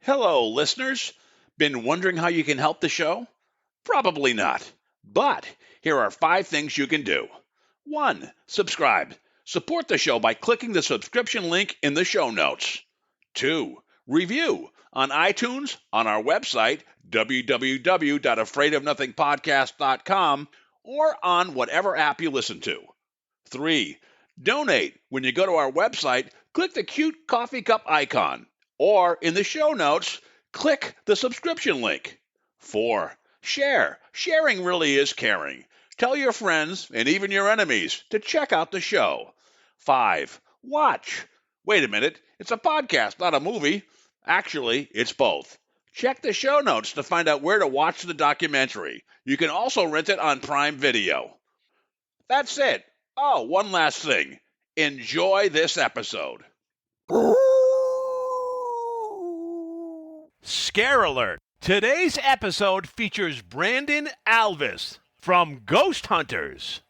Hello, listeners. Been wondering how you can help the show? Probably not. But here are 5 things you can do. 1. Subscribe. Support the show by clicking the subscription link in the show notes. 2. Review on iTunes, on our website, www.afraidofnothingpodcast.com, or on whatever app you listen to. 3. Donate. When you go to our website, click the cute coffee cup icon. Or in the show notes, click the subscription link. 4. Share. Sharing really is caring. Tell your friends and even your enemies to check out the show. 5. Watch. Wait a minute, it's a podcast, not a movie. Actually, it's both. Check the show notes to find out where to watch the documentary. You can also rent it on Prime Video. That's it. Oh, one last thing. Enjoy this episode. Scare alert! Today's episode features Brandon Alvis from Ghost Hunters.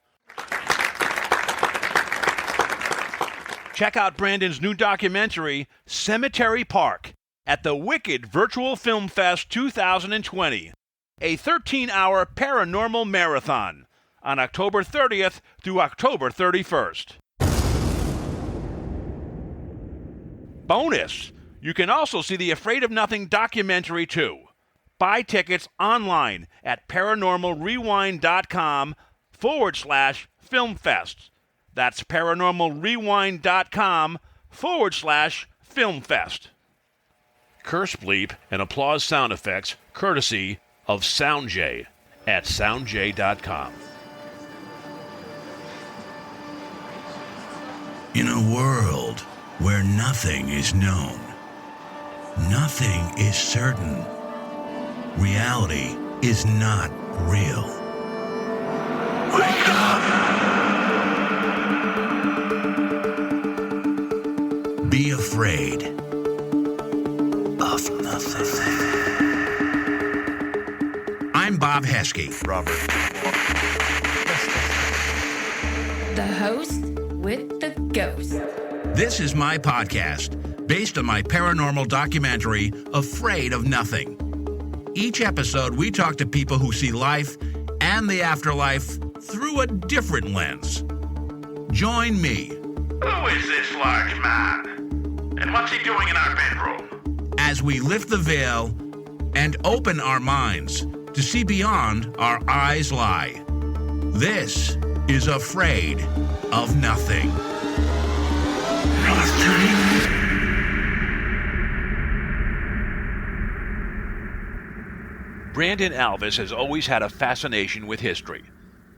Check out Brandon's new documentary, Cemetery Park, at the Wicked Virtual Film Fest 2020, a 13-hour paranormal marathon on October 30th through October 31st. Bonus! You can also see the Afraid of Nothing documentary too. Buy tickets online at paranormalrewind.com/filmfest. That's paranormalrewind.com/filmfest. Curse bleep and applause sound effects courtesy of SoundJ at soundj.com. In a world where nothing is known, nothing is certain, reality is not real. Wake up! Be afraid of nothing. I'm Bob Heskey. Robert. The host with the ghost. This is my podcast, based on my paranormal documentary, Afraid of Nothing. Each episode, we talk to people who see life and the afterlife through a different lens. Join me. Who is this large man? And what's he doing in our bedroom? As we lift the veil and open our minds to see beyond our eyes lie. This is Afraid of Nothing. Brandon Alvis has always had a fascination with history.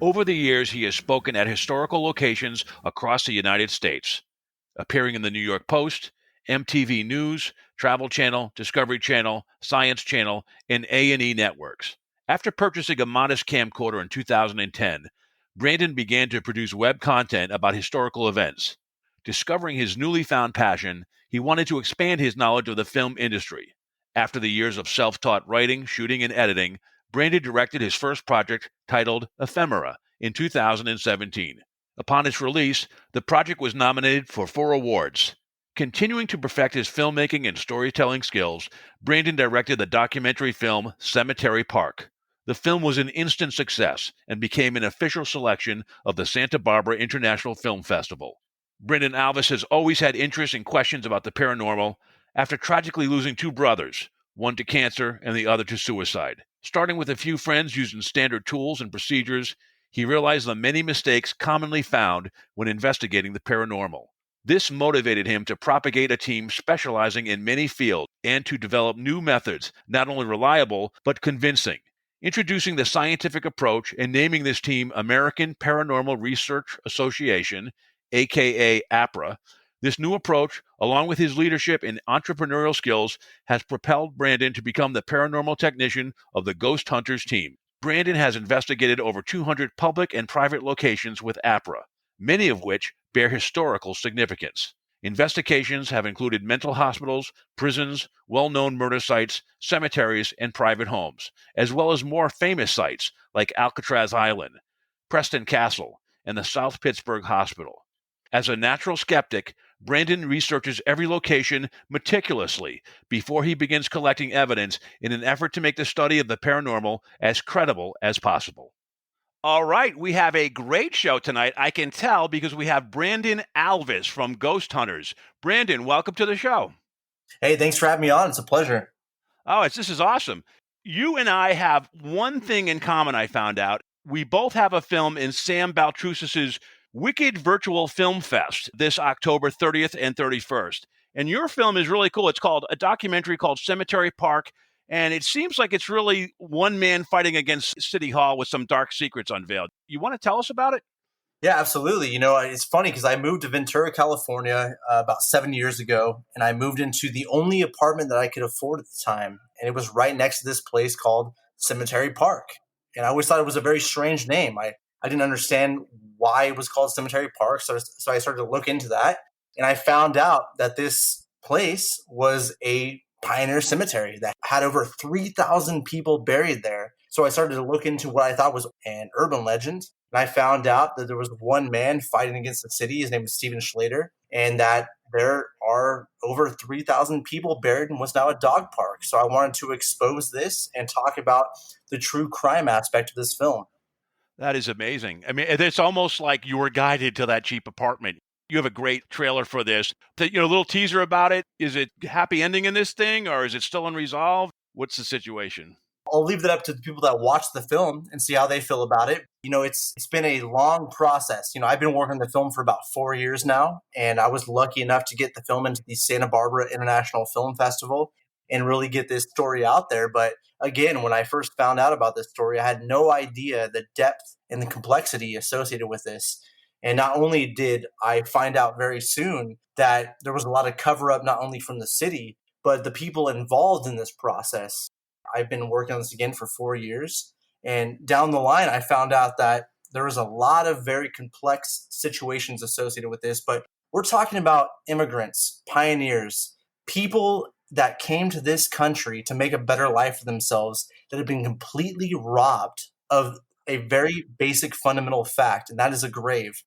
Over the years, he has spoken at historical locations across the United States, appearing in the New York Post, MTV News, Travel Channel, Discovery Channel, Science Channel, and A&E networks. After purchasing a modest camcorder in 2010, Brandon began to produce web content about historical events. Discovering his newly found passion, he wanted to expand his knowledge of the film industry. After the years of self-taught writing, shooting, and editing, Brandon directed his first project, titled Ephemera, in 2017. Upon its release, the project was nominated for 4 awards. Continuing to perfect his filmmaking and storytelling skills, Brandon directed the documentary film Cemetery Park. The film was an instant success and became an official selection of the Santa Barbara International Film Festival. Brandon Alvis has always had interest and questions about the paranormal after tragically losing 2 brothers, one to cancer and the other to suicide. Starting with a few friends using standard tools and procedures, he realized the many mistakes commonly found when investigating the paranormal. This motivated him to propagate a team specializing in many fields and to develop new methods, not only reliable, but convincing. Introducing the scientific approach and naming this team American Paranormal Research Association, aka APRA, this new approach, along with his leadership and entrepreneurial skills, has propelled Brandon to become the paranormal technician of the Ghost Hunters team. Brandon has investigated over 200 public and private locations with APRA, many of which bear historical significance. Investigations have included mental hospitals, prisons, well-known murder sites, cemeteries, and private homes, as well as more famous sites like Alcatraz Island, Preston Castle, and the South Pittsburgh Hospital. As a natural skeptic, Brandon researches every location meticulously before he begins collecting evidence in an effort to make the study of the paranormal as credible as possible. All right, we have a great show tonight. I can tell because we have Brandon Alvis from Ghost Hunters. Brandon, welcome to the show. Hey, thanks for having me on. It's a pleasure. Oh, this is awesome. You and I have one thing in common, I found out. We both have a film in Sam Baltrusis's Wicked Virtual Film Fest this October 30th and 31st. And your film is really cool. It's called a documentary called Cemetery Park. And it seems like it's really one man fighting against City Hall with some dark secrets unveiled. You want to tell us about it? Yeah, absolutely. It's funny because I moved to Ventura, California about 7 years ago, and I moved into the only apartment that I could afford at the time. And it was right next to this place called Cemetery Park. And I always thought it was a very strange name. I didn't understand why it was called Cemetery Park. So I started to look into that. And I found out that this place was a pioneer cemetery that had over 3,000 people buried there. So I started to look into what I thought was an urban legend. And I found out that there was one man fighting against the city. His name was Stephen Schlater, and that there are over 3,000 people buried in what's now a dog park. So I wanted to expose this and talk about the true crime aspect of this film. That is amazing. I mean, it's almost like you were guided to that cheap apartment. You have a great trailer for this. A little teaser about it. Is it happy ending in this thing, or is it still unresolved? What's the situation? I'll leave that up to the people that watch the film and see how they feel about it. It's been a long process. I've been working on the film for about 4 years now, and I was lucky enough to get the film into the Santa Barbara International Film Festival and really get this story out there. But again, when I first found out about this story, I had no idea the depth and the complexity associated with this. And not only did I find out very soon that there was a lot of cover up, not only from the city, but the people involved in this process. I've been working on this again for 4 years. And down the line, I found out that there was a lot of very complex situations associated with this. But we're talking about immigrants, pioneers, people that came to this country to make a better life for themselves that have been completely robbed of a very basic fundamental fact, and that is a grave.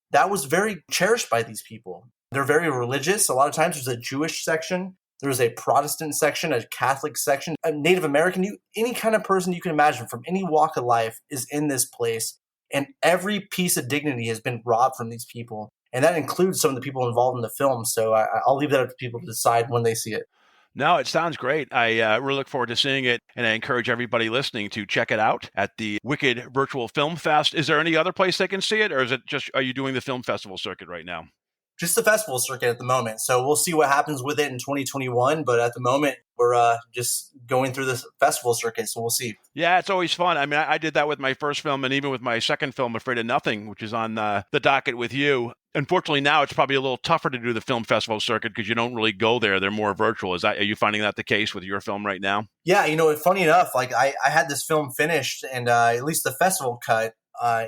That was very cherished by these people. They're very religious. A lot of times there's a Jewish section. There's a Protestant section, a Catholic section, a Native American, any kind of person you can imagine from any walk of life is in this place. And every piece of dignity has been robbed from these people. And that includes some of the people involved in the film. So I'll leave that up to people to decide when they see it. No, it sounds great. I really look forward to seeing it, and I encourage everybody listening to check it out at the Wicked Virtual Film Fest. Is there any other place they can see it, or are you doing the film festival circuit right now? Just the festival circuit at the moment. So we'll see what happens with it in 2021. But at the moment, we're just going through the festival circuit. So we'll see. Yeah, it's always fun. I mean, I did that with my first film and even with my second film, Afraid of Nothing, which is on the docket with you. Unfortunately, now it's probably a little tougher to do the film festival circuit because you don't really go there. They're more virtual. Are you finding that the case with your film right now? Yeah, funny enough, like I had this film finished and at least the festival cut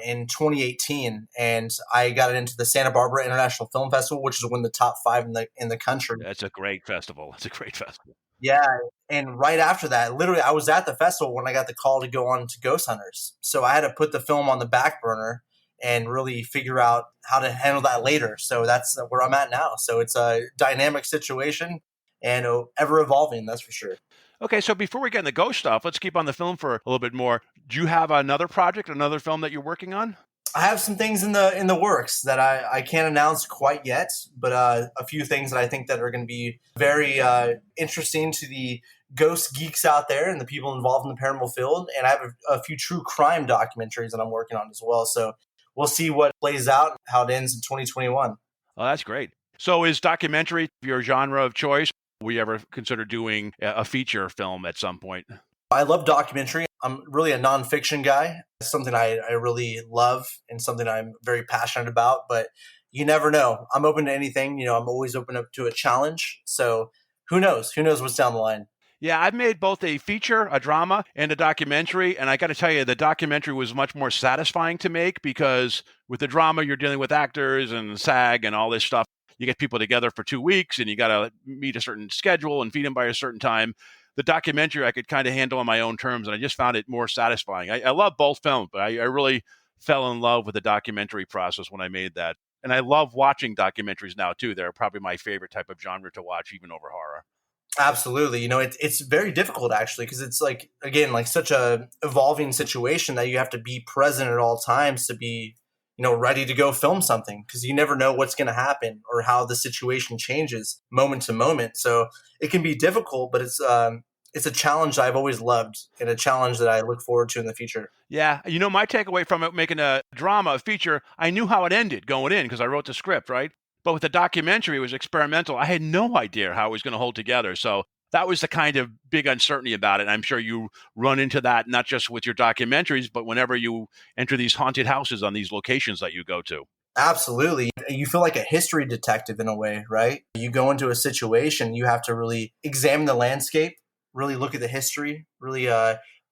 in 2018, and I got it into the Santa Barbara International Film Festival, which is one of the top 5 in the country. That's a great festival. It's a great festival. Yeah, and right after that, literally, I was at the festival when I got the call to go on to Ghost Hunters. So I had to put the film on the back burner and really figure out how to handle that later. So that's where I'm at now. So it's a dynamic situation and ever evolving, that's for sure. Okay, so before we get into ghost stuff, let's keep on the film for a little bit more. Do you have another project, another film that you're working on? I have some things in the works that I can't announce quite yet, but a few things that I think that are going to be very interesting to the ghost geeks out there and the people involved in the paranormal field. And I have a few true crime documentaries that I'm working on as well. So we'll see what plays out, how it ends in 2021. Oh, that's great. So is documentary your genre of choice? Will you ever consider doing a feature film at some point? I love documentary. I'm really a nonfiction guy. It's something I really love and something I'm very passionate about, but you never know. I'm open to anything. I'm always open up to a challenge. So who knows? Who knows what's down the line? Yeah, I've made both a feature, a drama, and a documentary. And I got to tell you, the documentary was much more satisfying to make because with the drama, you're dealing with actors and SAG and all this stuff. You get people together for 2 weeks and you got to meet a certain schedule and feed them by a certain time. The documentary I could kind of handle on my own terms, and I just found it more satisfying. I love both films, but I really fell in love with the documentary process when I made that. And I love watching documentaries now too. They're probably my favorite type of genre to watch, even over horror. Absolutely. It's very difficult actually, because it's like, again, like such a evolving situation that you have to be present at all times to be, ready to go film something, because you never know what's going to happen or how the situation changes moment to moment. So it can be difficult, but it's a challenge I've always loved and a challenge that I look forward to in the future. Yeah. My takeaway from it, making a drama, a feature, I knew how it ended going in because I wrote the script, right? But with the documentary, it was experimental. I had no idea how it was going to hold together. So that was the kind of big uncertainty about it. And I'm sure you run into that, not just with your documentaries, but whenever you enter these haunted houses on these locations that you go to. Absolutely. You feel like a history detective in a way, right? You go into a situation, you have to really examine the landscape, really look at the history, really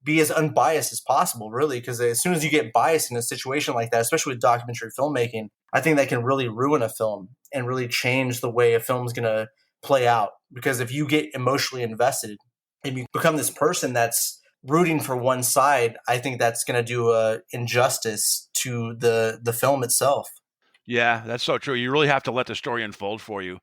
be as unbiased as possible, really, because as soon as you get biased in a situation like that, especially with documentary filmmaking, I think that can really ruin a film and really change the way a film's going to play out. Because if you get emotionally invested and you become this person that's rooting for one side, I think that's going to do a injustice to the film itself. Yeah, that's so true. You really have to let the story unfold for you.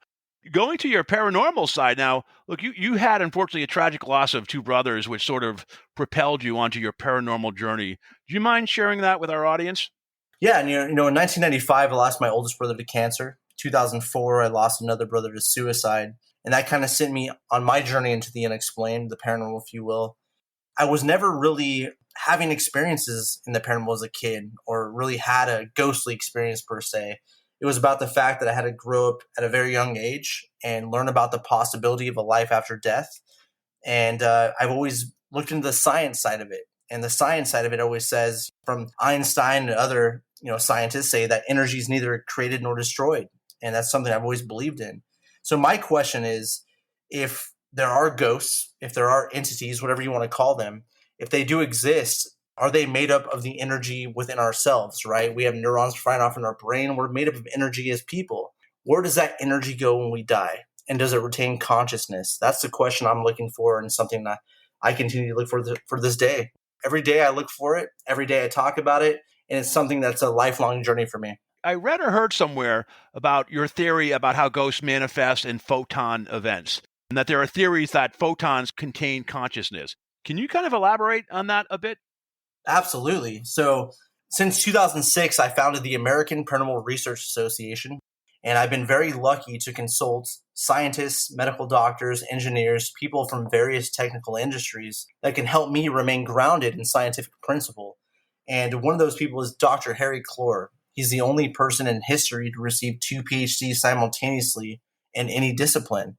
Going to your paranormal side now, look, you had unfortunately a tragic loss of two brothers, which sort of propelled you onto your paranormal journey. Do you mind sharing that with our audience? Yeah, and in 1995, I lost my oldest brother to cancer. 2004, I lost another brother to suicide, and that kind of sent me on my journey into the unexplained, the paranormal, if you will. I was never really having experiences in the paranormal as a kid, or really had a ghostly experience per se. It was about the fact that I had to grow up at a very young age and learn about the possibility of a life after death. And I've always looked into the science side of it. And the science side of it always says, from Einstein and other scientists, say that energy is neither created nor destroyed. And that's something I've always believed in. So my question is, if there are ghosts, if there are entities, whatever you want to call them, if they do exist, are they made up of the energy within ourselves, right? We have neurons firing off in our brain. We're made up of energy as people. Where does that energy go when we die? And does it retain consciousness? That's the question I'm looking for, and something that I continue to look for this day. Every day I look for it. Every day I talk about it. And it's something that's a lifelong journey for me. I read or heard somewhere about your theory about how ghosts manifest in photon events, and that there are theories that photons contain consciousness. Can you kind of elaborate on that a bit? Absolutely. So since 2006, I founded the American Paranormal Research Association, and I've been very lucky to consult scientists, medical doctors, engineers, people from various technical industries that can help me remain grounded in scientific principle. And one of those people is Dr. Harry Clore. He's the only person in history to receive 2 PhDs simultaneously in any discipline.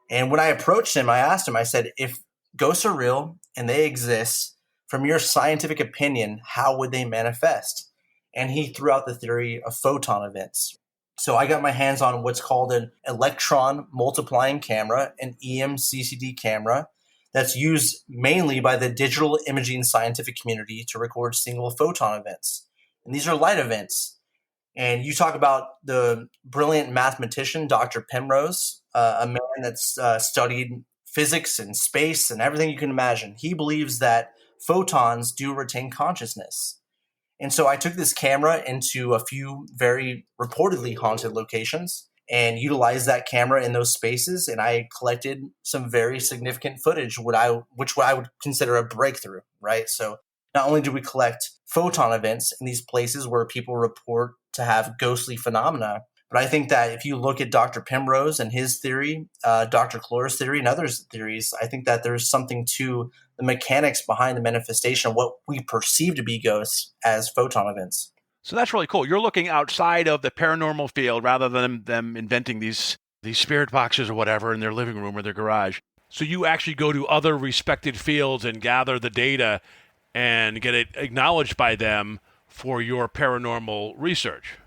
And when I approached him, I asked him, I said, if ghosts are real and they exist, from your scientific opinion, how would they manifest? And he threw out the theory of photon events. So I got my hands on what's called an electron multiplying camera, an EMCCD camera, that's used mainly by the digital imaging scientific community to record single photon events. And these are light events. And you talk about the brilliant mathematician, Dr. Penrose, a man that's studied physics and space and everything you can imagine. He believes that photons do retain consciousness. And so I took this camera into a few very reportedly haunted locations and utilized that camera in those spaces. And I collected some very significant footage, which I would consider a breakthrough, right? So not only do we collect photon events in these places where people report to have ghostly phenomena, but I think that if you look at Dr. Penrose and his theory, Dr. Clore's theory, and others' theories, I think that there's something to the mechanics behind the manifestation of what we perceive to be ghosts as photon events. So that's really cool. You're looking outside of the paranormal field rather than them inventing these spirit boxes or whatever in their living room or their garage. So you actually go to other respected fields and gather the data and get it acknowledged by them for your paranormal research.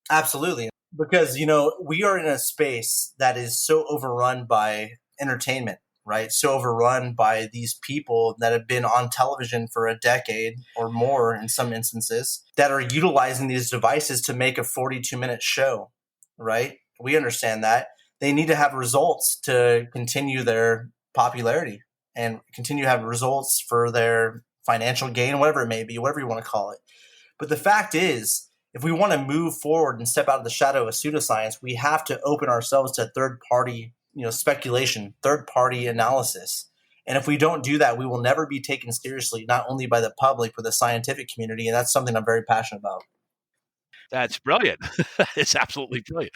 Absolutely. Because, we are in a space that is so overrun by entertainment, right? So overrun by these people that have been on television for a decade or more in some instances that are utilizing these devices to make a 42-minute show, right? We understand that. They need to have results to continue their popularity and continue to have results for their financial gain, whatever it may be, whatever you want to call it. But the fact is if we want to move forward and step out of the shadow of pseudoscience, we have to open ourselves to third-party, speculation, third-party analysis. And if we don't do that, we will never be taken seriously, not only by the public, but the scientific community. And that's something I'm very passionate about. That's brilliant. It's absolutely brilliant.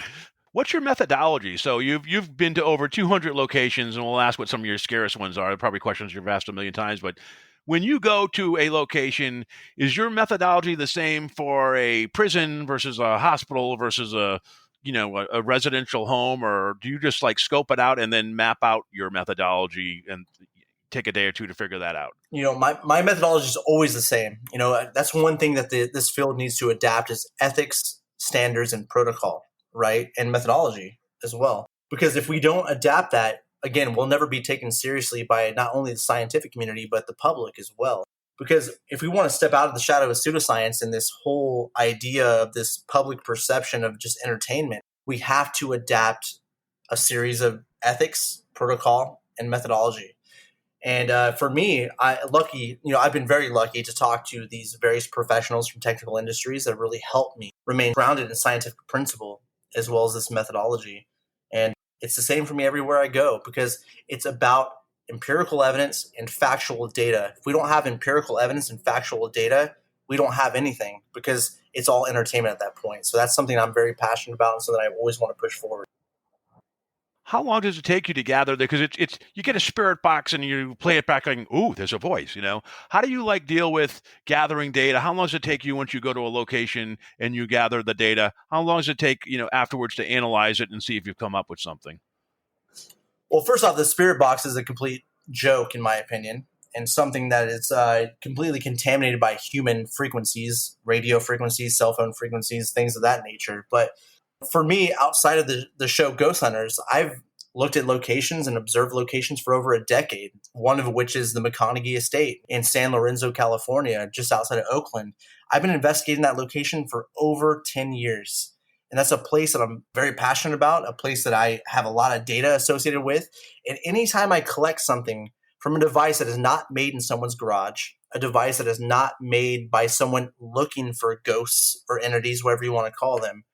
What's your methodology? So you've been to over 200 locations, and we'll ask what some of your scariest ones are. Probably questions you've asked a million times, but when you go to a location, is your methodology the same for a prison versus a hospital versus a residential home, or do you just like scope it out and then map out your methodology and take a day or two to figure that out? My methodology is always the same. That's one thing that this field needs to adapt is ethics, standards, and protocol, right? And methodology as well. Because if we don't adapt that, again, we'll never be taken seriously by not only the scientific community, but the public as well. Because if we want to step out of the shadow of pseudoscience and this whole idea of this public perception of just entertainment, we have to adapt a series of ethics, protocol, and methodology. And for me, I've been very lucky to talk to these various professionals from technical industries that have really helped me remain grounded in scientific principle as well as this methodology. And it's the same for me everywhere I go because it's about empirical evidence and factual data. If we don't have empirical evidence and factual data, we don't have anything because it's all entertainment at that point. So that's something I'm very passionate about and something I always want to push forward. How long does it take you to gather? Because it's you get a spirit box and you play it back going, ooh, there's a voice, How do you deal with gathering data? How long does it take you once you go to a location and you gather the data? How long does it take, afterwards to analyze it and see if you've come up with something? Well, first off, the spirit box is a complete joke, in my opinion, and something that is completely contaminated by human frequencies, radio frequencies, cell phone frequencies, things of that nature. But for me, outside of the show Ghost Hunters, I've looked at locations and observed locations for over a decade, one of which is the McConaughey Estate in San Lorenzo, California, just outside of Oakland. I've been investigating that location for over 10 years. And that's a place that I'm very passionate about, a place that I have a lot of data associated with. And anytime I collect something from a device that is not made in someone's garage, a device that is not made by someone looking for ghosts or entities, whatever you want to call them,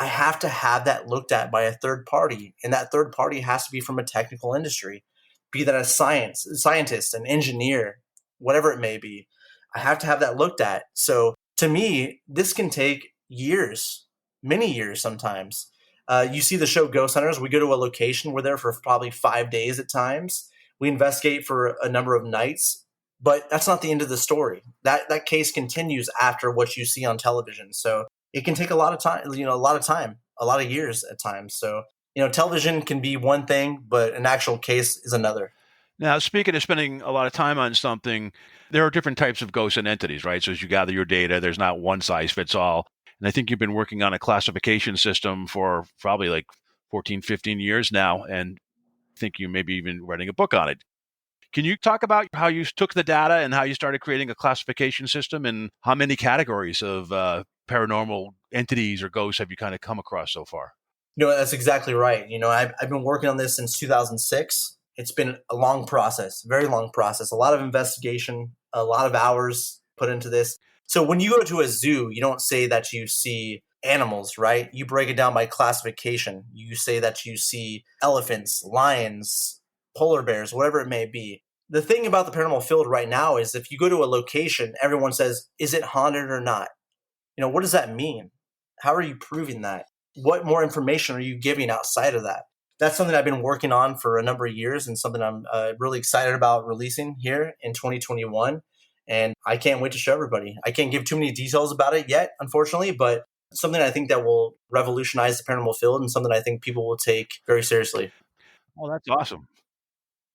I have to have that looked at by a third party. And that third party has to be from a technical industry, be that a scientist, an engineer, whatever it may be. I have to have that looked at. So to me, this can take years, many years sometimes. You see the show Ghost Hunters. We go to a location. We're there for probably 5 days at times. We investigate for a number of nights. But that's not the end of the story. That case continues after what you see on television. So it can take a lot of time, a lot of years at times. So, television can be one thing, but an actual case is another. Now, speaking of spending a lot of time on something, there are different types of ghosts and entities, right? So as you gather your data, there's not one size fits all. And I think you've been working on a classification system for probably like 14, 15 years now. And I think you may be even writing a book on it. Can you talk about how you took the data and how you started creating a classification system and how many categories of paranormal entities or ghosts have you kind of come across so far? That's exactly right. I've been working on this since 2006. It's been a long process, very long process, a lot of investigation, a lot of hours put into this. So when you go to a zoo, you don't say that you see animals, right? You break it down by classification. You say that you see elephants, lions, polar bears, whatever it may be. The thing about the paranormal field right now is if you go to a location, everyone says, is it haunted or not? What does that mean? How are you proving that? What more information are you giving outside of that? That's something I've been working on for a number of years and something I'm really excited about releasing here in 2021. And I can't wait to show everybody. I can't give too many details about it yet, unfortunately, but something I think that will revolutionize the paranormal field and something I think people will take very seriously. Oh, that's awesome.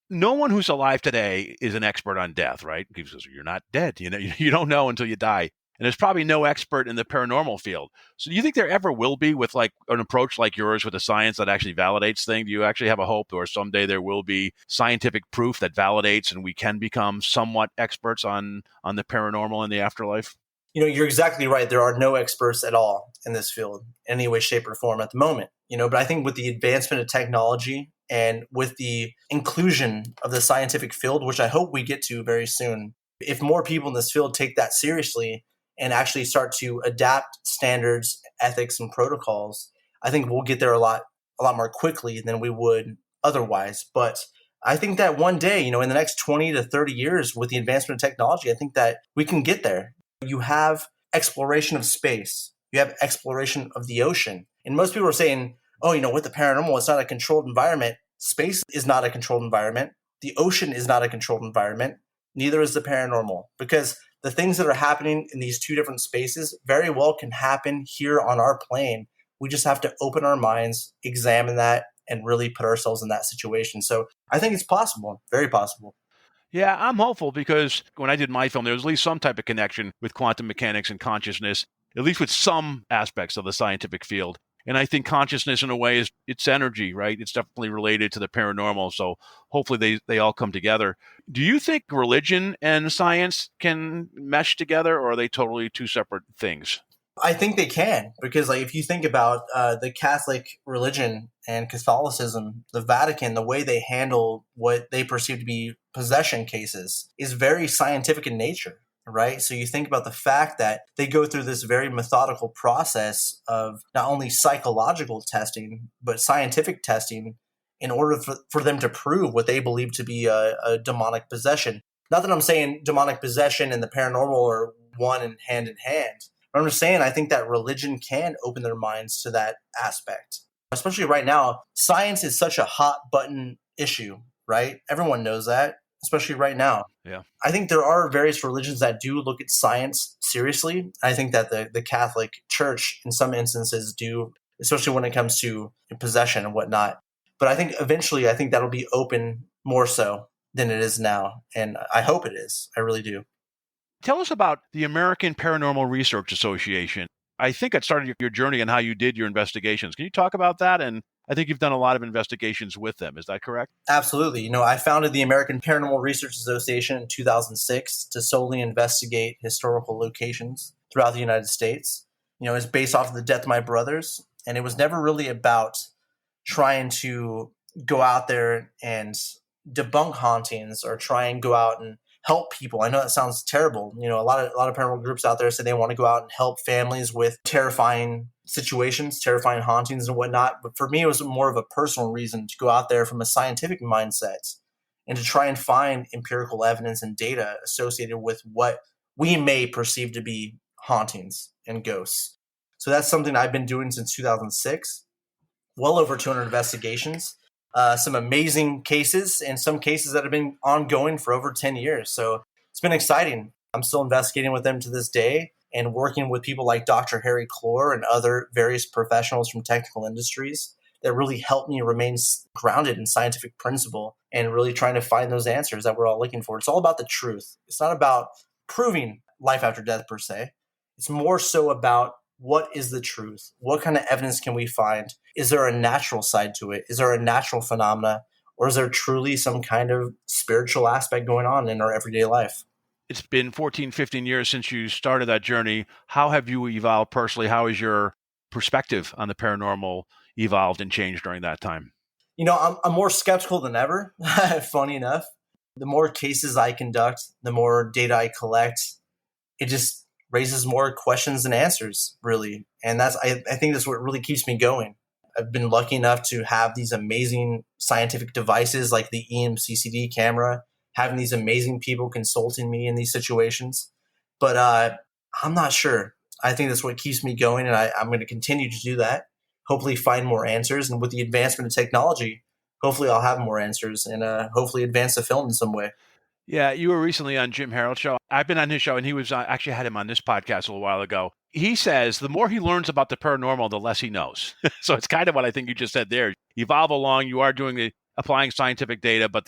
No one who's alive today is an expert on death, right? Because you're not dead. You don't know until you die. And there's probably no expert in the paranormal field. So do you think there ever will be with like an approach like yours with a science that actually validates things? Do you actually have a hope or someday there will be scientific proof that validates and we can become somewhat experts on the paranormal and the afterlife? You're exactly right. There are no experts at all in this field, any way, shape, or form at the moment. But I think with the advancement of technology and with the inclusion of the scientific field, which I hope we get to very soon, if more people in this field take that seriously and actually start to adapt standards, ethics, and protocols, I think we'll get there a lot more quickly than we would otherwise. But I think that one day, in the next 20 to 30 years with the advancement of technology, I think that we can get there. You have exploration of space. You have exploration of the ocean. And most people are saying, oh, with the paranormal, it's not a controlled environment. Space is not a controlled environment. The ocean is not a controlled environment. Neither is the paranormal, because the things that are happening in these two different spaces very well can happen here on our plane. We just have to open our minds, examine that, and really put ourselves in that situation. So I think it's possible, very possible. Yeah, I'm hopeful because when I did my film, there was at least some type of connection with quantum mechanics and consciousness, at least with some aspects of the scientific field. And I think consciousness, in a way, it's energy, right? It's definitely related to the paranormal. So hopefully they all come together. Do you think religion and science can mesh together, or are they totally two separate things? I think they can, because if you think about the Catholic religion and Catholicism, the Vatican, the way they handle what they perceive to be possession cases is very scientific in nature, right? So you think about the fact that they go through this very methodical process of not only psychological testing, but scientific testing in order for them to prove what they believe to be a demonic possession. Not that I'm saying demonic possession and the paranormal are one and hand in hand. I'm just saying, I think that religion can open their minds to that aspect. Especially right now, science is such a hot button issue, right? Everyone knows that, especially right now. Yeah. I think there are various religions that do look at science seriously. I think that the Catholic Church, in some instances, do, especially when it comes to possession and whatnot. But I think eventually, I think that'll be open more so than it is now. And I hope it is. I really do. Tell us about the American Paranormal Research Association. I think it started your journey and how you did your investigations. Can you talk about that? And I think you've done a lot of investigations with them. Is that correct? Absolutely. I founded the American Paranormal Research Association in 2006 to solely investigate historical locations throughout the United States. It's based off of the death of my brothers, and it was never really about trying to go out there and debunk hauntings or try and go out and help people. I know that sounds terrible. A lot of paranormal groups out there say they want to go out and help families with terrifying situations, terrifying hauntings and whatnot. But for me, it was more of a personal reason to go out there from a scientific mindset and to try and find empirical evidence and data associated with what we may perceive to be hauntings and ghosts. So that's something I've been doing since 2006. Well over 200 investigations. Some amazing cases and some cases that have been ongoing for over 10 years. So it's been exciting. I'm still investigating with them to this day and working with people like Dr. Harry Clore and other various professionals from technical industries that really help me remain grounded in scientific principle and really trying to find those answers that we're all looking for. It's all about the truth. It's not about proving life after death per se. It's more so about what is the truth? What kind of evidence can we find? Is there a natural side to it? Is there a natural phenomena? Or is there truly some kind of spiritual aspect going on in our everyday life? It's been 14, 15 years since you started that journey. How have you evolved personally? How has your perspective on the paranormal evolved and changed during that time? I'm more skeptical than ever, funny enough. The more cases I conduct, the more data I collect, it just raises more questions than answers, really. And I think that's what really keeps me going. I've been lucky enough to have these amazing scientific devices like the EMCCD camera, having these amazing people consulting me in these situations. But I'm not sure. I think that's what keeps me going, and I'm going to continue to do that, hopefully find more answers. And with the advancement of technology, hopefully I'll have more answers and hopefully advance the film in some way. Yeah, you were recently on Jim Harold's show. I've been on his show, and he was actually had him on this podcast a little while ago. He says the more he learns about the paranormal, the less he knows. So it's kind of what I think you just said there. Evolve along. You are doing applying scientific data, but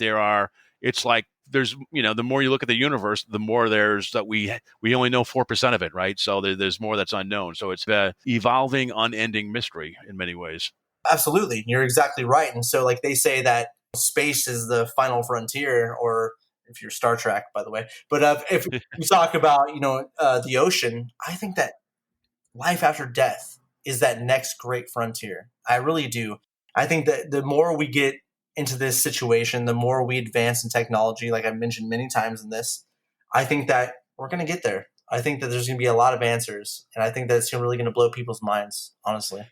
it's like there's, the more you look at the universe, the more there's that we only know 4% of it, right? So there's more that's unknown. So it's an evolving, unending mystery in many ways. Absolutely. You're exactly right. And so like they say that space is the final frontier, or if you're Star Trek, by the way. But if you talk about, the ocean, I think that life after death is that next great frontier. I really do. I think that the more we get into this situation, the more we advance in technology, like I've mentioned many times in this, I think that we're going to get there. I think that there's going to be a lot of answers, and I think that it's really going to blow people's minds, honestly.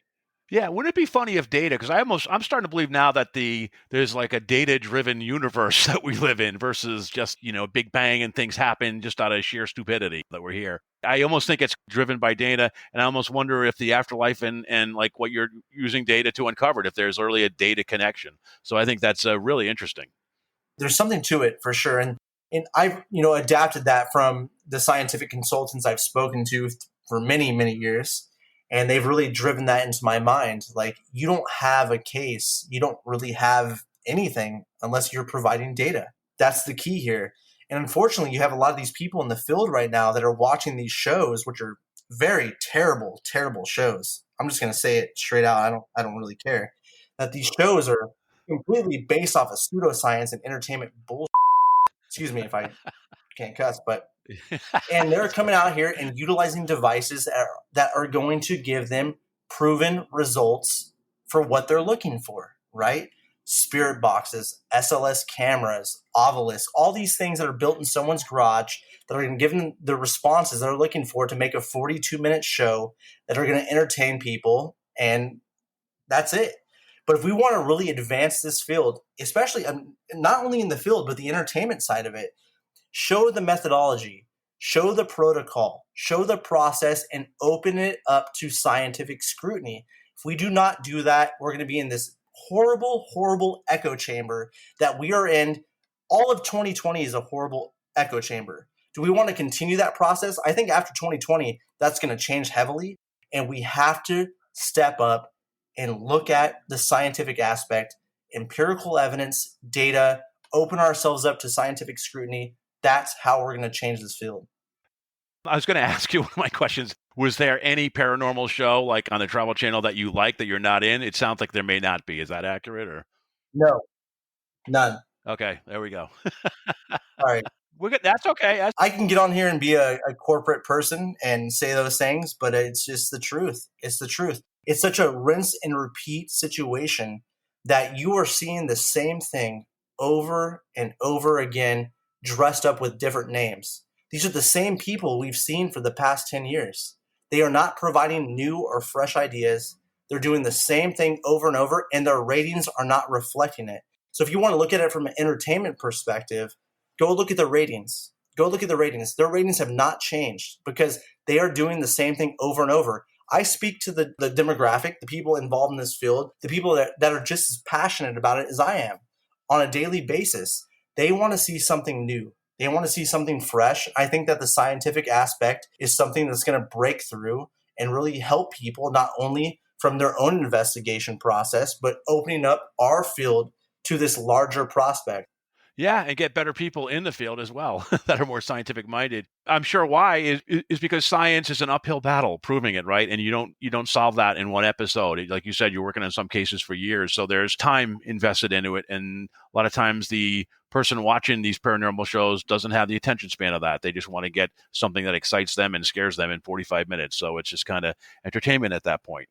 Yeah, wouldn't it be funny if data? Because I'm starting to believe now that there's like a data-driven universe that we live in versus just Big Bang and things happen just out of sheer stupidity that we're here. I almost think it's driven by data, and I almost wonder if the afterlife and like what you're using data to uncover it, if there's really a data connection. So I think that's really interesting. There's something to it for sure, and I've adapted that from the scientific consultants I've spoken to for many, many years. And they've really driven that into my mind. Like, you don't have a case. You don't really have anything unless you're providing data. That's the key here. And unfortunately, you have a lot of these people in the field right now that are watching these shows, which are very terrible, terrible shows. I'm just going to say it straight out. I don't really care. That these shows are completely based off of pseudoscience and entertainment bullshit. Excuse me if I can't cuss, but and they're coming out here and utilizing devices that are going to give them proven results for what they're looking for, right? Spirit boxes, SLS cameras, Ovilus, all these things that are built in someone's garage that are going to give them the responses they're looking for to make a 42-minute show that are going to entertain people, and that's it. But if we want to really advance this field, especially not only in the field, but the entertainment side of it, show the methodology, show the protocol, show the process, and open it up to scientific scrutiny. If we do not do that, we're going to be in this horrible, horrible echo chamber that we are in. All of 2020 is a horrible echo chamber. Do we want to continue that process? I think after 2020, that's going to change heavily, and we have to step up and look at the scientific aspect, empirical evidence, data, open ourselves up to scientific scrutiny. That's how we're going to change this field. I was going to ask you one of my questions. Was there any paranormal show like on the Travel Channel that you like that you're not in? It sounds like there may not be. Is that accurate? Or No, none. Okay, there we go. All right. That's okay. I can get on here and be a corporate person and say those things, but it's just the truth. It's the truth. It's such a rinse and repeat situation that you are seeing the same thing over and over again, dressed up with different names. These are the same people we've seen for the past 10 years. They are not providing new or fresh ideas. They're doing the same thing over and over, and their ratings are not reflecting it. So if you want to look at it from an entertainment perspective, go look at the ratings. Go look at the ratings. Their ratings have not changed because they are doing the same thing over and over. I speak to the demographic, the people involved in this field, the people that are just as passionate about it as I am on a daily basis. They want to see something new. They want to see something fresh. I think that the scientific aspect is something that's going to break through and really help people, not only from their own investigation process, but opening up our field to this larger prospect. Yeah, and get better people in the field as well that are more scientific minded. I'm sure why is because science is an uphill battle proving it, right? And you don't solve that in one episode. Like you said, you're working on some cases for years, so there's time invested into it, and a lot of times the person watching these paranormal shows doesn't have the attention span of that. They just want to get something that excites them and scares them in 45 minutes. So it's just kind of entertainment at that point.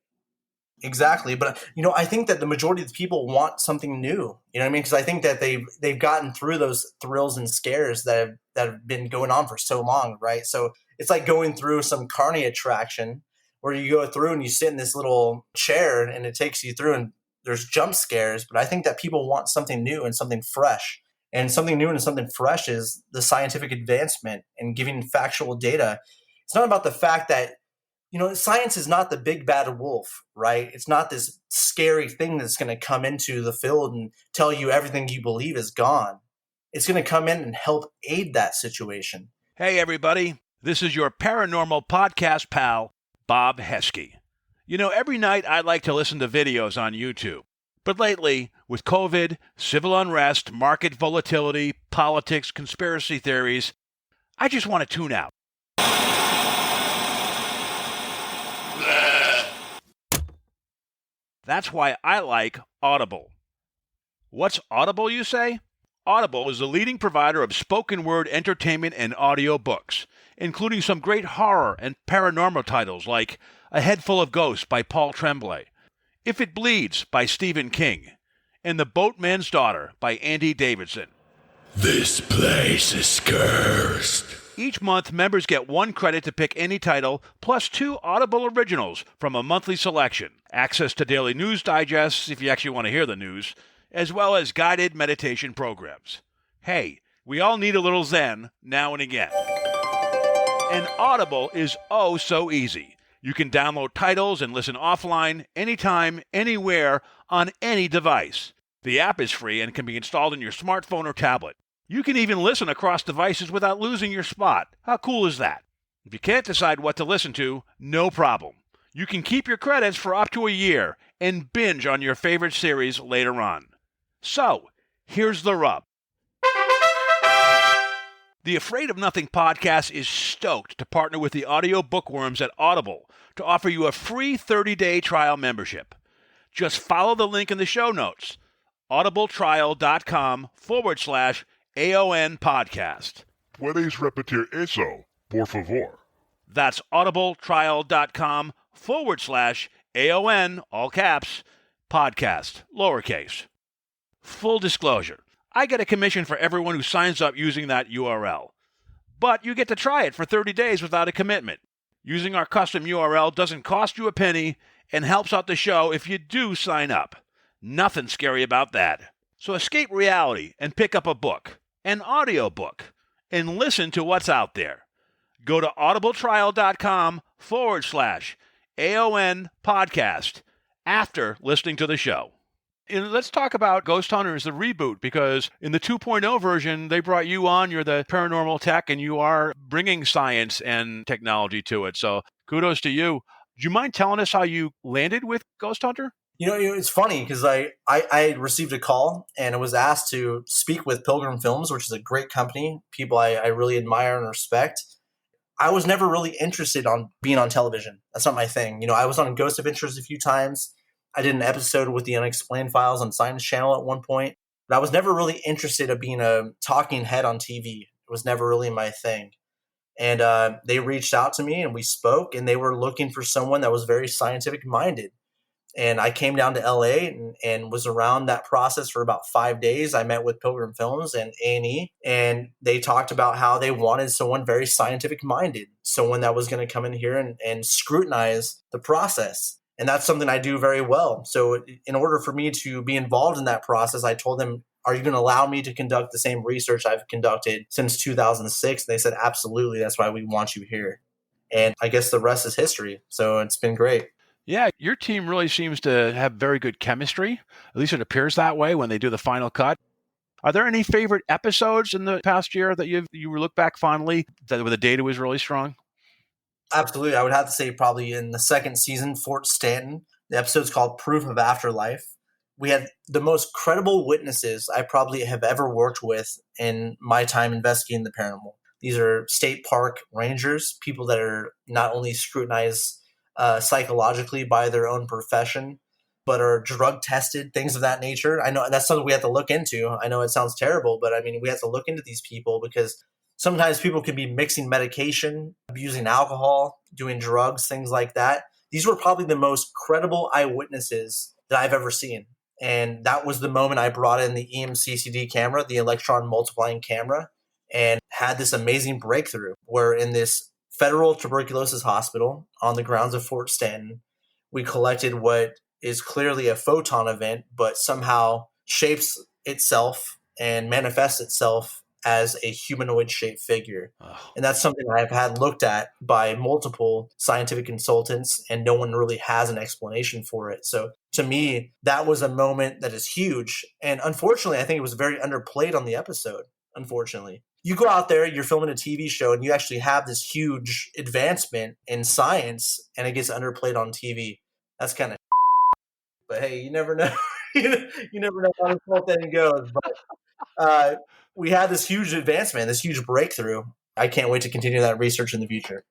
Exactly. But, I think that the majority of the people want something new. You know what I mean? Because I think that they've gotten through those thrills and scares that have been going on for so long, right? So it's like going through some carny attraction where you go through and you sit in this little chair and it takes you through and there's jump scares. But I think that people want something new and something fresh. And something new and something fresh is the scientific advancement and giving factual data. It's not about the fact that science is not the big bad wolf, right? It's not this scary thing that's going to come into the field and tell you everything you believe is gone. It's going to come in and help aid that situation. Hey, everybody. This is your paranormal podcast pal, Bob Heskey. Every night I like to listen to videos on YouTube. But lately, with COVID, civil unrest, market volatility, politics, conspiracy theories, I just want to tune out. That's why I like Audible. What's Audible, you say? Audible is the leading provider of spoken word entertainment and audio books, including some great horror and paranormal titles like A Head Full of Ghosts by Paul Tremblay, If It Bleeds by Stephen King, and The Boatman's Daughter by Andy Davidson. This place is cursed. Each month, members get 1 credit to pick any title, plus 2 Audible originals from a monthly selection, access to daily news digests if you actually want to hear the news, as well as guided meditation programs. Hey, we all need a little Zen now and again. And Audible is oh so easy. You can download titles and listen offline, anytime, anywhere, on any device. The app is free and can be installed in your smartphone or tablet. You can even listen across devices without losing your spot. How cool is that? If you can't decide what to listen to, no problem. You can keep your credits for up to a year and binge on your favorite series later on. So, here's the rub. The Afraid of Nothing podcast is stoked to partner with the audio bookworms at Audible to offer you a free 30-day trial membership. Just follow the link in the show notes, audibletrial.com/AON podcast. Puedes repetir eso, por favor. That's audibletrial.com/AON, all caps, podcast, lowercase. Full disclosure, I get a commission for everyone who signs up using that URL. But you get to try it for 30 days without a commitment. Using our custom URL doesn't cost you a penny and helps out the show if you do sign up. Nothing scary about that. So escape reality and pick up a book, an audiobook, and listen to what's out there. Go to audibletrial.com/AON podcast after listening to the show. And let's talk about Ghost Hunters, the reboot, because in the 2.0 version, they brought you on. You're the paranormal tech, and you are bringing science and technology to it. So kudos to you. Do you mind telling us how you landed with Ghost Hunter? It's funny because I received a call and I was asked to speak with Pilgrim Films, which is a great company, people I really admire and respect. I was never really interested on being on television. That's not my thing. I was on Ghost Adventures a few times. I did an episode with the Unexplained Files on Science Channel at one point, but I was never really interested in being a talking head on TV. It was never really my thing. And they reached out to me and we spoke, and they were looking for someone that was very scientific minded. And I came down to LA and was around that process for about 5 days. I met with Pilgrim Films and A&E, and they talked about how they wanted someone very scientific minded, someone that was going to come in here and scrutinize the process. And that's something I do very well. So in order for me to be involved in that process, I told them, are you going to allow me to conduct the same research I've conducted since 2006? And they said, absolutely. That's why we want you here. And I guess the rest is history. So it's been great. Yeah, your team really seems to have very good chemistry. At least it appears that way when they do the final cut. Are there any favorite episodes in the past year that you look back fondly where the data was really strong? Absolutely. I would have to say probably in the second season, Fort Stanton. The episode's called Proof of Afterlife. We had the most credible witnesses I probably have ever worked with in my time investigating the paranormal. These are state park rangers, people that are not only scrutinized psychologically by their own profession, but are drug tested, things of that nature. I know that's something we have to look into. I know it sounds terrible, but I mean, we have to look into these people because sometimes people can be mixing medication, abusing alcohol, doing drugs, things like that. These were probably the most credible eyewitnesses that I've ever seen. And that was the moment I brought in the EMCCD camera, the electron multiplying camera, and had this amazing breakthrough where in this federal tuberculosis hospital on the grounds of Fort Stanton, we collected what is clearly a photon event, but somehow shapes itself and manifests itself as a humanoid-shaped figure. Oh. And that's something I've had looked at by multiple scientific consultants, and no one really has an explanation for it. So to me, that was a moment that is huge. And unfortunately, I think it was very underplayed on the episode, unfortunately. You go out there, you're filming a TV show, and you actually have this huge advancement in science, and it gets underplayed on TV. That's kind of but hey, you never know. You never know how this whole thing goes. But we had this huge advancement, this huge breakthrough. I can't wait to continue that research in the future.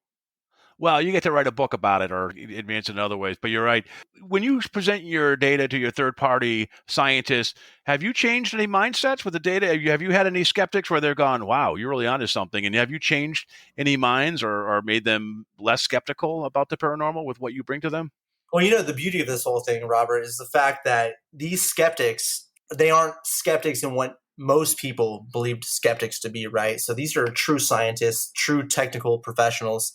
Well, you get to write a book about it or advance in other ways, but you're right. When you present your data to your third-party scientists, have you changed any mindsets with the data? Have you had any skeptics where they're gone, wow, you're really onto something? And have you changed any minds or made them less skeptical about the paranormal with what you bring to them? Well, the beauty of this whole thing, Robert, is the fact that these skeptics, they aren't skeptics in what most people believed skeptics to be, right? So these are true scientists, true technical professionals.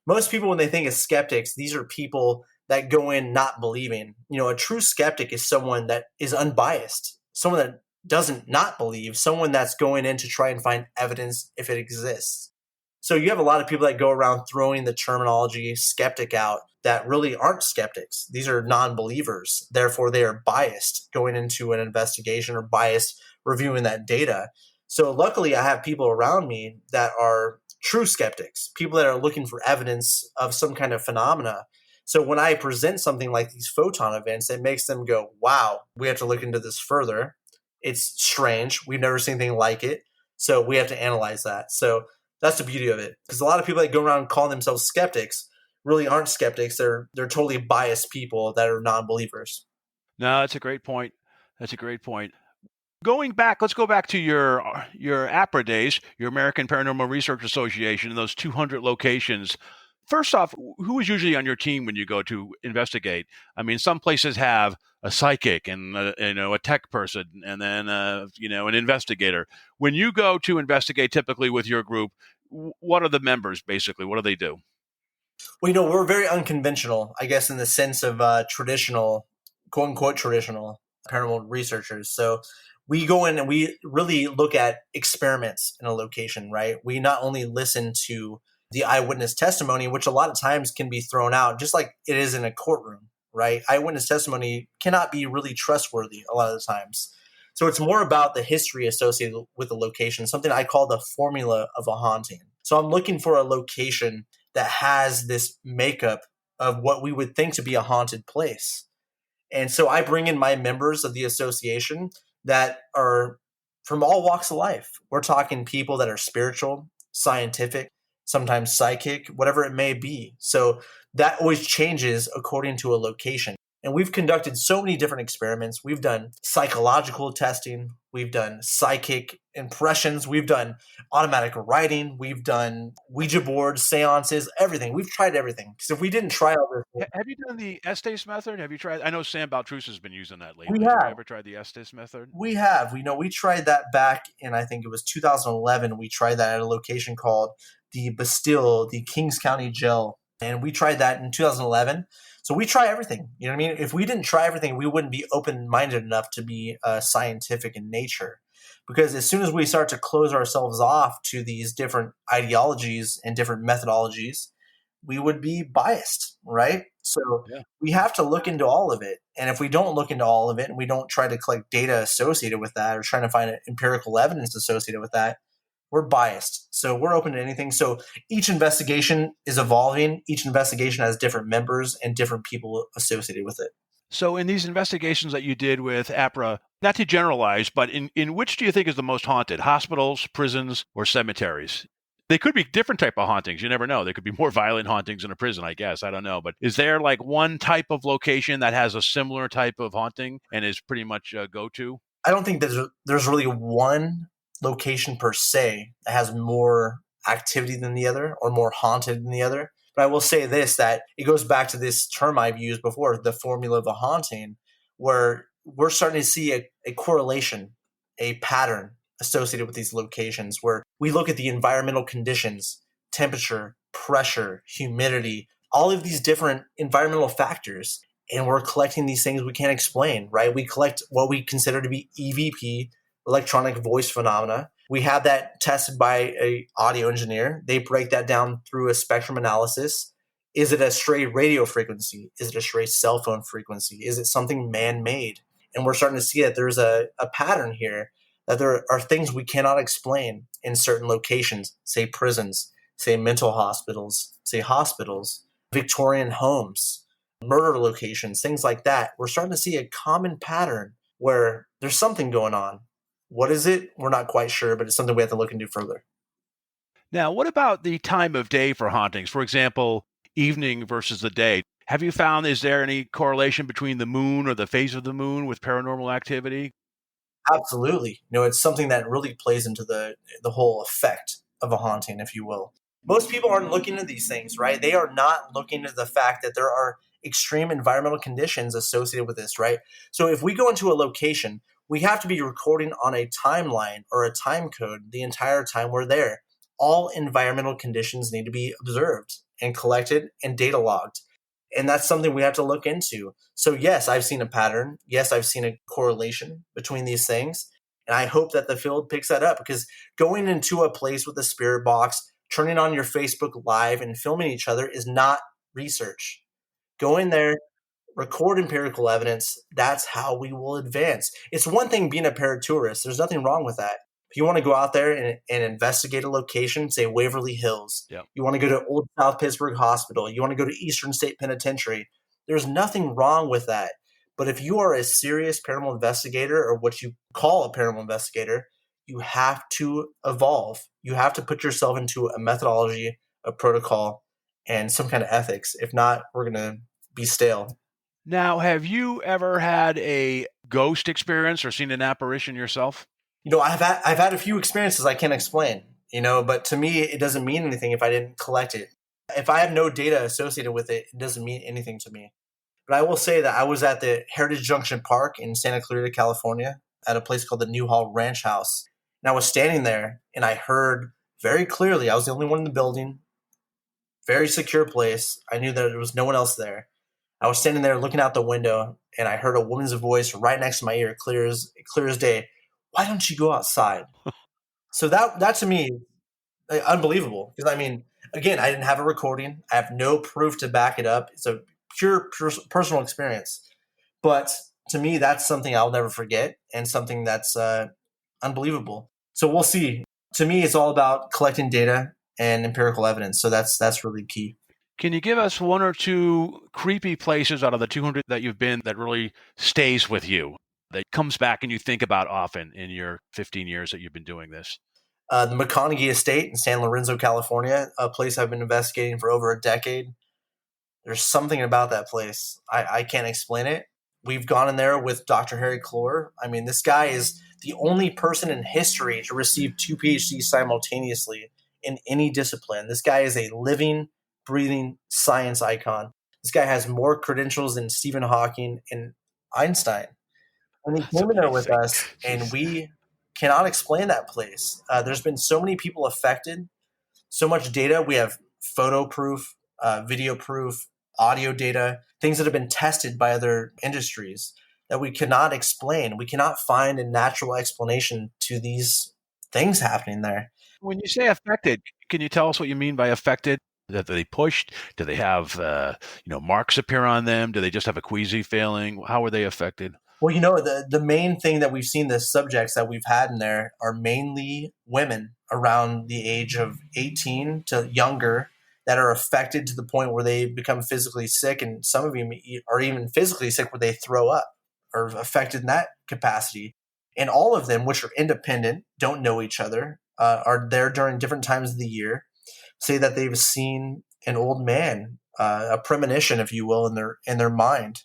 Most people, when they think of skeptics, these are people that go in not believing. A true skeptic is someone that is unbiased, someone that doesn't not believe, someone that's going in to try and find evidence if it exists. So you have a lot of people that go around throwing the terminology skeptic out that really aren't skeptics. These are non-believers. Therefore, they are biased going into an investigation or biased reviewing that data. So luckily, I have people around me that are true skeptics, people that are looking for evidence of some kind of phenomena. So when I present something like these photon events, it makes them go, wow, we have to look into this further. It's strange. We've never seen anything like it. So we have to analyze that. So that's the beauty of it. Because a lot of people that go around calling themselves skeptics really aren't skeptics. They're totally biased people that are non-believers. No, that's a great point. That's a great point. Going back, let's go back to your APRA days, your American Paranormal Research Association, and those 200 locations. First off, who is usually on your team when you go to investigate? I mean, some places have a psychic and a tech person, and then an investigator. When you go to investigate, typically with your group, what are the members basically? What do they do? Well, we're very unconventional, I guess, in the sense of traditional, quote unquote, traditional paranormal researchers. So we go in and we really look at experiments in a location, right? We not only listen to the eyewitness testimony, which a lot of times can be thrown out, just like it is in a courtroom, right? Eyewitness testimony cannot be really trustworthy a lot of the times. So it's more about the history associated with the location, something I call the formula of a haunting. So I'm looking for a location that has this makeup of what we would think to be a haunted place. And so I bring in my members of the association that are from all walks of life. We're talking people that are spiritual, scientific, sometimes psychic, whatever it may be. So that always changes according to a location. And we've conducted so many different experiments. We've done psychological testing. We've done psychic impressions. We've done automatic writing. We've done Ouija boards, seances, everything. We've tried everything. Because if we didn't try all this, Have you done the Estes method? Have you tried? I know Sam Baltrus has been using that lately. we Have you have. ever tried the Estes method? We have. We tried that back in, I think it was 2011. We tried that at a location called the Bastille, the Kings County Jail. And we tried that in 2011. So we try everything. You know what I mean? If we didn't try everything, we wouldn't be open-minded enough to be scientific in nature. Because as soon as we start to close ourselves off to these different ideologies and different methodologies, we would be biased, right? So Yeah. we have to look into all of it. And if we don't look into all of it and we don't try to collect data associated with that or trying to find empirical evidence associated with that, we're biased. So we're open to anything. So each investigation is evolving. Each investigation has different members and different people associated with it. So in these investigations that you did with APRA, not to generalize, but in which do you think is the most haunted? Hospitals, prisons, or cemeteries? They could be different type of hauntings. You never know. There could be more violent hauntings in a prison, I guess. I don't know. But is there like one type of location that has a similar type of haunting and is pretty much a go-to? I don't think there's really one location per se that has more activity than the other or more haunted than the other. But I will say this, that it goes back to this term I've used before, the formula of a haunting, where we're starting to see a correlation, a pattern associated with these locations where we look at the environmental conditions, temperature, pressure, humidity, all of these different environmental factors. And we're collecting these things we can't explain, right? We collect what we consider to be EVP, electronic voice phenomena. We have that tested by an audio engineer. They break that down through a spectrum analysis. Is it a stray radio frequency? Is it a stray cell phone frequency? Is it something man-made? And we're starting to see that there's a pattern here, that there are things we cannot explain in certain locations, say prisons, say mental hospitals, say hospitals, Victorian homes, murder locations, things like that. We're starting to see a common pattern where there's something going on. What is it? We're not quite sure, but it's something we have to look into further. Now, what about the time of day for hauntings? For example, evening versus the day. Have you found, is there any correlation between the moon or the phase of the moon with paranormal activity? Absolutely. It's something that really plays into the whole effect of a haunting, if you will. Most people aren't looking at these things, right? They are not looking at the fact that there are extreme environmental conditions associated with this, right? So if we go into a location, we have to be recording on a timeline or a time code the entire time we're there. All environmental conditions need to be observed and collected and data logged. And that's something we have to look into. So yes, I've seen a pattern. Yes, I've seen a correlation between these things. And I hope that the field picks that up, because going into a place with a spirit box, turning on your Facebook Live and filming each other is not research. Go in there, record empirical evidence. That's how we will advance. It's one thing being a paratourist. There's nothing wrong with that. If you want to go out there and investigate a location, say Waverly Hills, Yep. you want to go to Old South Pittsburgh Hospital, you want to go to Eastern State Penitentiary, there's nothing wrong with that. But if you are a serious paranormal investigator, or what you call a paranormal investigator, you have to evolve. You have to put yourself into a methodology, a protocol, and some kind of ethics. If not, we're going to be stale. Now, have you ever had a ghost experience or seen an apparition yourself? I've had a few experiences I can't explain, but to me, it doesn't mean anything if I didn't collect it. If I have no data associated with it, it doesn't mean anything to me. But I will say that I was at the Heritage Junction Park in Santa Clarita, California, at a place called the Newhall Ranch House. And I was standing there and I heard very clearly, I was the only one in the building, very secure place. I knew that there was no one else there. I was standing there looking out the window and I heard a woman's voice right next to my ear, clear as day. Why don't you go outside? So that to me, unbelievable. Because again, I didn't have a recording. I have no proof to back it up. It's a pure personal experience. But to me, that's something I'll never forget, and something that's unbelievable. So we'll see. To me, it's all about collecting data and empirical evidence. So that's really key. Can you give us one or two creepy places out of the 200 that you've been that really stays with you, that comes back and you think about often in your 15 years that you've been doing this? The McConaughey Estate in San Lorenzo, California, a place I've been investigating for over a decade. There's something about that place. I can't explain it. We've gone in there with Dr. Harry Clore. This guy is the only person in history to receive 2 PhDs simultaneously in any discipline. This guy is a living, breathing science icon. This guy has more credentials than Stephen Hawking and Einstein. And he came in there with us, and we cannot explain that place. There's been so many people affected, so much data. We have photo proof, video proof, audio data, things that have been tested by other industries that we cannot explain. We cannot find a natural explanation to these things happening there. When you say affected, can you tell us what you mean by affected? That they pushed? Do they have marks appear on them? Do they just have a queasy feeling? How are they affected? Well, the main thing that we've seen, the subjects that we've had in there are mainly women around the age of 18 to younger that are affected to the point where they become physically sick. And some of them are even physically sick where they throw up, or affected in that capacity. And all of them, which are independent, don't know each other, are there during different times of the year, say that they've seen an old man, a premonition, if you will, in their mind,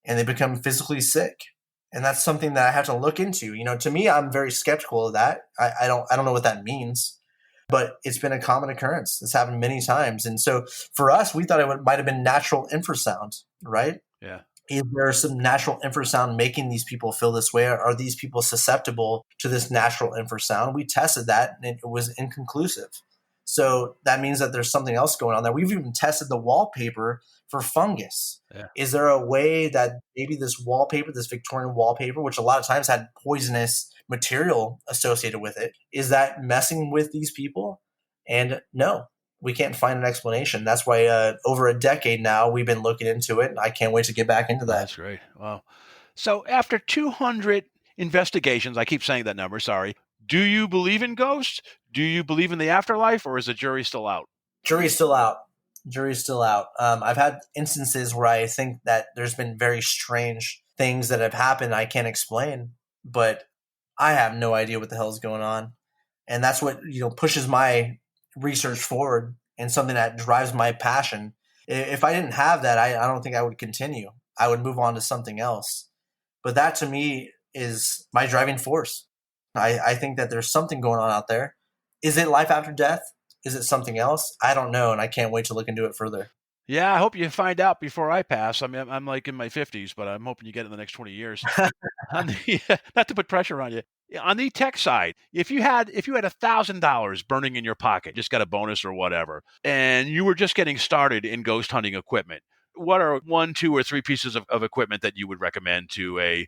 and they become physically sick. And that's something that I have to look into. To me, I'm very skeptical of that. I don't know what that means, but it's been a common occurrence. It's happened many times. And so for us, we thought it might have been natural infrasound, right? Yeah. Is there some natural infrasound making these people feel this way? Are these people susceptible to this natural infrasound? We tested that and it was inconclusive. So that means that there's something else going on there. We've even tested the wallpaper for fungus. Yeah. Is there a way that maybe this wallpaper, this Victorian wallpaper, which a lot of times had poisonous material associated with it, is that messing with these people? And no, we can't find an explanation. That's why over a decade now, we've been looking into it. And I can't wait to get back into that. That's great. Wow. So after 200 investigations, I keep saying that number, sorry. Do you believe in ghosts? Do you believe in the afterlife, or is the jury still out? Jury's still out. I've had instances where I think that there's been very strange things that have happened I can't explain, but I have no idea what the hell is going on. And that's what, pushes my research forward and something that drives my passion. If I didn't have that, I don't think I would continue. I would move on to something else. But that to me is my driving force. I think that there's something going on out there. Is it life after death? Is it something else? I don't know, and I can't wait to look into it further. Yeah, I hope you find out before I pass. I mean, I'm like in my 50s, but I'm hoping you get it in the next 20 years. On the, not to put pressure on you. On the tech side, if you had $1,000 burning in your pocket, just got a bonus or whatever, and you were just getting started in ghost hunting equipment, what are one, two, or three pieces of equipment that you would recommend to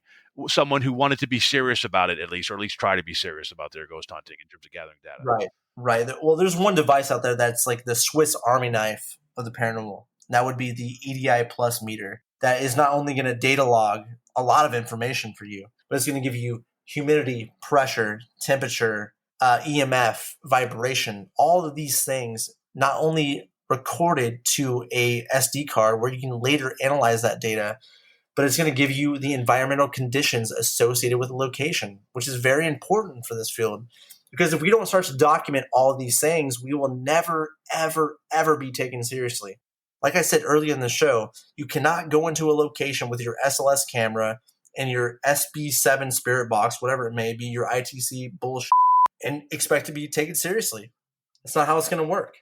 someone who wanted to be serious about it at least, or at least try to be serious about their ghost hunting in terms of gathering data? Right. Right. Well, there's one device out there that's like the Swiss Army knife of the paranormal. That would be the EDI Plus meter. That is not only going to data log a lot of information for you, but it's going to give you humidity, pressure, temperature, EMF, vibration, all of these things, not only recorded to a SD card where you can later analyze that data, but it's going to give you the environmental conditions associated with the location, which is very important for this field. Because if we don't start to document all of these things, we will never, ever, ever be taken seriously. Like I said earlier in the show, you cannot go into a location with your SLS camera and your SB7 spirit box, whatever it may be, your ITC bullshit, and expect to be taken seriously. That's not how it's going to work.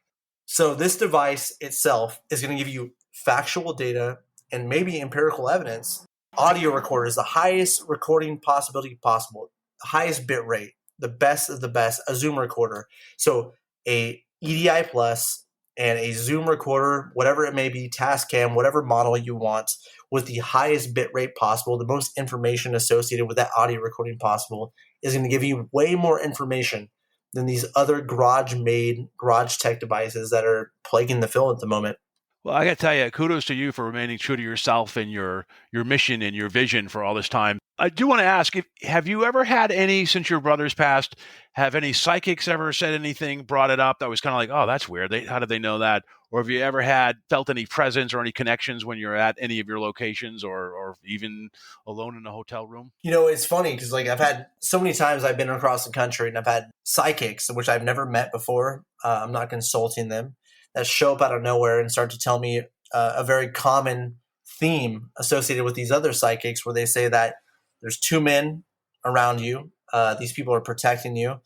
So this device itself is going to give you factual data and maybe empirical evidence. Audio recorder is the highest recording possibility possible, the highest bit rate, the best of the best, a Zoom recorder. So a EDI Plus and a Zoom recorder, whatever it may be, Tascam, whatever model you want, with the highest bit rate possible, the most information associated with that audio recording possible, is going to give you way more information than these other garage-made, garage tech devices that are plaguing the field at the moment. Well, I got to tell you, kudos to you for remaining true to yourself and your mission and your vision for all this time. I do want to ask, have you ever had any, since your brother's passed, have any psychics ever said anything, brought it up that was kind of like, oh, that's weird. How did they know that? Or have you ever felt any presence or any connections when you're at any of your locations or even alone in a hotel room? You know, it's funny because like I've had so many times I've been across the country and I've had psychics, which I've never met before. I'm not consulting them, that show up out of nowhere and start to tell me a very common theme associated with these other psychics where they say that there's two men around you. These people are protecting you.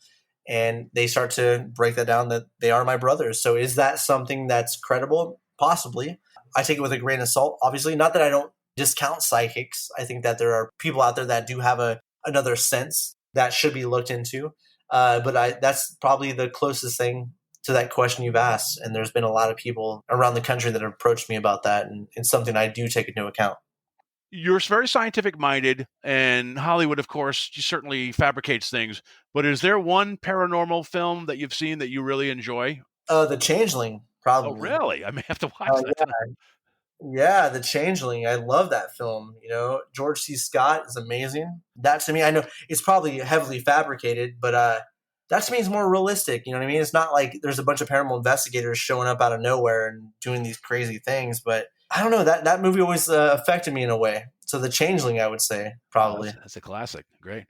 And they start to break that down that they are my brothers. So is that something that's credible? Possibly. I take it with a grain of salt. Obviously, not that I don't discount psychics. I think that there are people out there that do have another sense that should be looked into. But that's probably the closest thing to that question you've asked. And there's been a lot of people around the country that have approached me about that. And it's something I do take into account. You're very scientific minded, and Hollywood, of course, certainly fabricates things. But is there one paranormal film that you've seen that you really enjoy? The Changeling, probably. Oh, really? I may have to watch that. Yeah, The Changeling. I love that film. You know, George C. Scott is amazing. That to me, I know it's probably heavily fabricated, but that to me is more realistic. You know what I mean? It's not like there's a bunch of paranormal investigators showing up out of nowhere and doing these crazy things, but I don't know, that movie always affected me in a way. So The Changeling, I would say, probably. That's a classic. Great.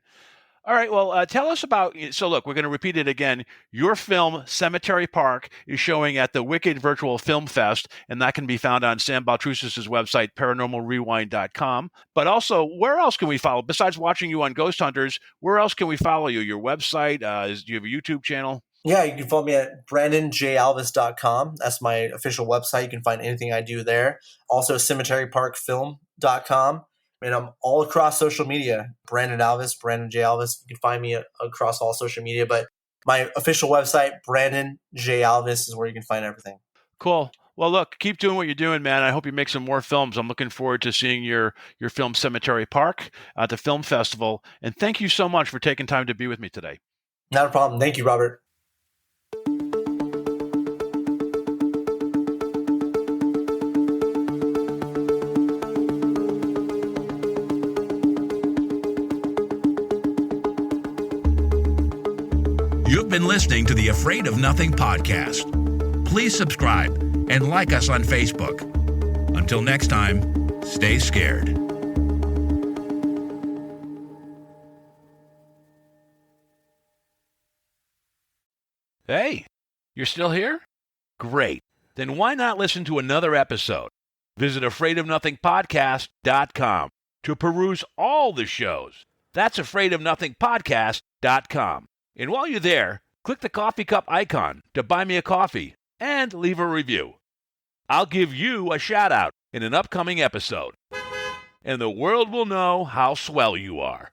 All right. Well, tell us about. So, look, we're going to repeat it again. Your film, Cemetery Park, is showing at the Wicked Virtual Film Fest, and that can be found on Sam Baltrusis' website, paranormalrewind.com. But also, where else can we follow? Besides watching you on Ghost Hunters, where else can we follow you? Your website? Do you have a YouTube channel? Yeah, you can follow me at brandonjalvis.com. That's my official website. You can find anything I do there. Also, cemeteryparkfilm.com. And I'm all across social media. Brandon Alvis, Brandon J. Alvis. You can find me across all social media. But my official website, Brandon J. Alvis, is where you can find everything. Cool. Well, look, keep doing what you're doing, man. I hope you make some more films. I'm looking forward to seeing your film Cemetery Park at the film festival. And thank you so much for taking time to be with me today. Not a problem. Thank you, Robert. You've been listening to the Afraid of Nothing podcast. Please subscribe and like us on Facebook. Until next time, stay scared. Hey, you're still here? Great. Then why not listen to another episode? Visit afraidofnothingpodcast.com to peruse all the shows. That's afraidofnothingpodcast.com. And while you're there, click the coffee cup icon to buy me a coffee and leave a review. I'll give you a shout out in an upcoming episode, and the world will know how swell you are.